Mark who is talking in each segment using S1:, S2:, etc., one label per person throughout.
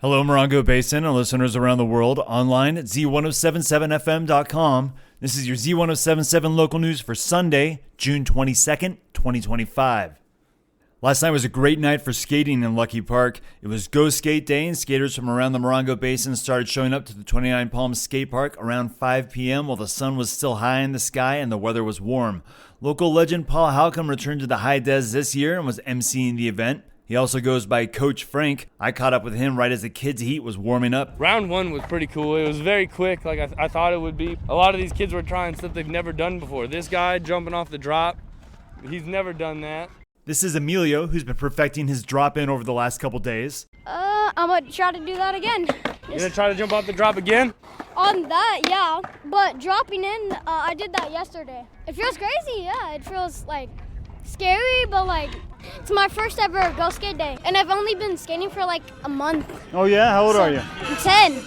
S1: Hello, Morongo Basin and listeners around the world, online at Z107.7 FM.com. This is your Z107.7 Local News for Sunday, June 22nd, 2025. Last night was a great night for skating in Lucky Park. It was Go Skate Day, and skaters from around the Morongo Basin started showing up to the 29 Palms Skate Park around 5 p.m. while the sun was still high in the sky and the weather was warm. Local legend Paul Halcomb returned to the high des this year and was emceeing the event. He also goes by Coach Frank. I caught up with him right as the kids' heat was warming up.
S2: Round one was pretty cool. It was very quick, like I thought it would be. A lot of these kids were trying stuff they've never done before. This guy jumping off the drop, he's never done that.
S1: This is Emilio, who's been perfecting his drop-in over the last couple days.
S3: I'm gonna try to do that again.
S2: You gonna try to jump off the drop again?
S3: On that, yeah. But dropping in, I did that yesterday. It feels crazy, yeah. It feels like scary, but like it's my first ever Go Skate Day. And I've only been skating for like a month.
S1: Oh yeah? How old are you?
S3: I'm 10.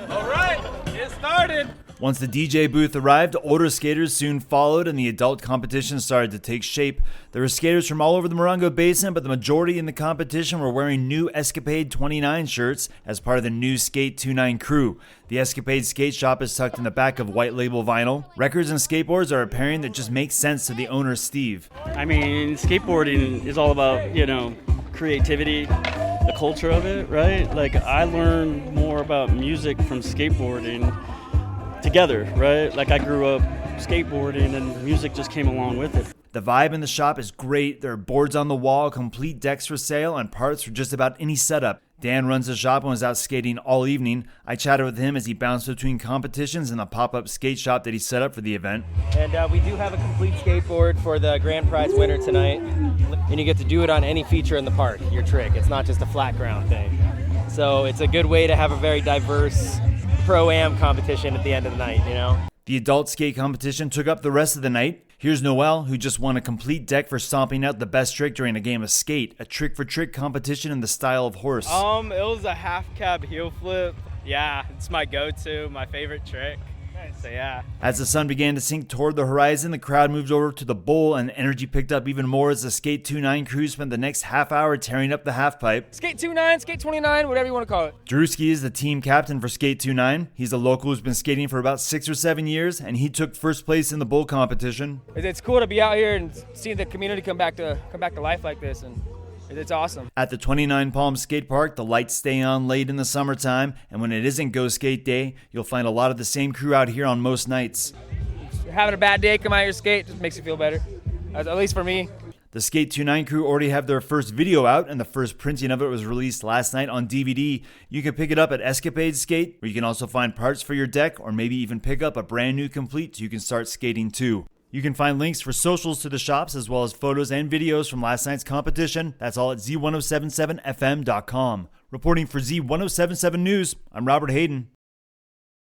S2: All right, get started.
S1: Once the DJ booth arrived, older skaters soon followed and the adult competition started to take shape. There were skaters from all over the Morongo Basin, but the majority in the competition were wearing new Escapade 29 shirts as part of the new Skate 29 crew. The Escapade skate shop is tucked in the back of white label vinyl. Records and skateboards are a pairing that just makes sense to the owner, Steve.
S4: I mean, skateboarding is all about, creativity, the culture of it, right? Like, I learned more about music from skateboarding together, right? Like, I grew up skateboarding and music just came along with it.
S1: The vibe in the shop is great. There are boards on the wall, complete decks for sale, and parts for just about any setup. Dan runs the shop and was out skating all evening. I chatted with him as he bounced between competitions and the pop-up skate shop that he set up for the event.
S5: And we do have a complete skateboard for the grand prize winner tonight. And you get to do it on any feature in the park, your trick. It's not just a flat ground thing. So it's a good way to have a very diverse pro-am competition at the end of the night,
S1: The adult skate competition took up the rest of the night. Here's Noel, who just won a complete deck for stomping out the best trick during a game of skate, a trick-for-trick competition in the style of horse.
S6: It was a half cab heel flip. Yeah, it's my go-to, my favorite trick. So yeah.
S1: As the sun began to sink toward the horizon, the crowd moved over to the bowl and energy picked up even more as the Skate 29 crew spent the next half hour tearing up the half pipe.
S5: Skate 29, Skate 29, whatever you want to call it.
S1: Drewski is the team captain for Skate 29. He's a local who's been skating for about 6 or 7 years, and he took first place in the bowl competition.
S5: It's cool to be out here and see the community come back to life like this, and it's awesome.
S1: At the 29 Palms Skate Park, the lights stay on late in the summertime, and when it isn't Go Skate Day, you'll find a lot of the same crew out here on most nights.
S5: If you're having a bad day, come out here skate, just makes you feel better, at least for me.
S1: The Skate 29 crew already have their first video out, and the first printing of it was released last night on DVD. You can pick it up at Escapade Skate, where you can also find parts for your deck, or maybe even pick up a brand new complete so you can start skating too. You can find links for socials to the shops as well as photos and videos from last night's competition. That's all at Z107.7 FM.com. Reporting for Z107.7 News, I'm Robert Hayden.